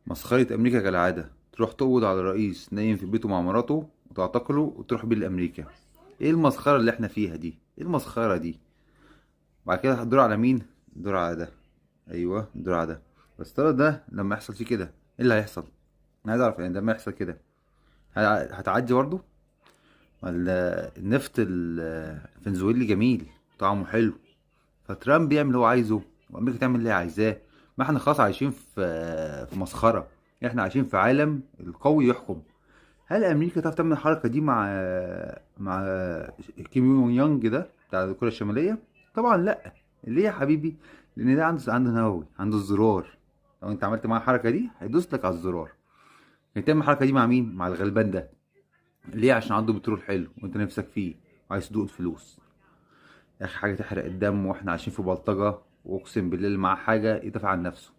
مسخرة أمريكا كالعادة، تروح تقبض على رئيس نايم في بيته مع مراته وتعتقله وتروح بيه لأمريكا. ايه المسخرة اللي احنا فيها دي؟ ايه المسخرة دي؟ بعد كده هتدور على مين؟ الدور على ده. ايوه الدور على ده. بس ترى ده لما يحصل فيه كده ايه اللي هيحصل؟ انا عايز اعرف يعني لما يحصل كده هتعدي برضه؟ ولا النفط الفنزويلي جميل طعمه حلو، فترامب يعمل اللي هو عايزه وامريكا تعمل اللي هي عايزاه؟ ما احنا خلاص عايشين في مسخرة. احنا عايشين في عالم القوي يحكم. هل امريكا تعرف تعمل الحركه دي مع كيم يونج يونج ده بتاع كوريا الشماليه؟ طبعا لا. ليه يا حبيبي؟ لان ده عنده نووي، عنده الزرار. لو انت عملت معاه الحركه دي هيدوس لك على الزرار. تعمل الحركه دي مع مين؟ مع الغلبان ده. ليه؟ عشان عنده بترول حلو وانت نفسك فيه وعايز تدوق الفلوس. يا اخي حاجه تحرق الدم واحنا عايشين في بلطجه، واقسم بالله اللي معاه حاجه يدافع عن نفسه.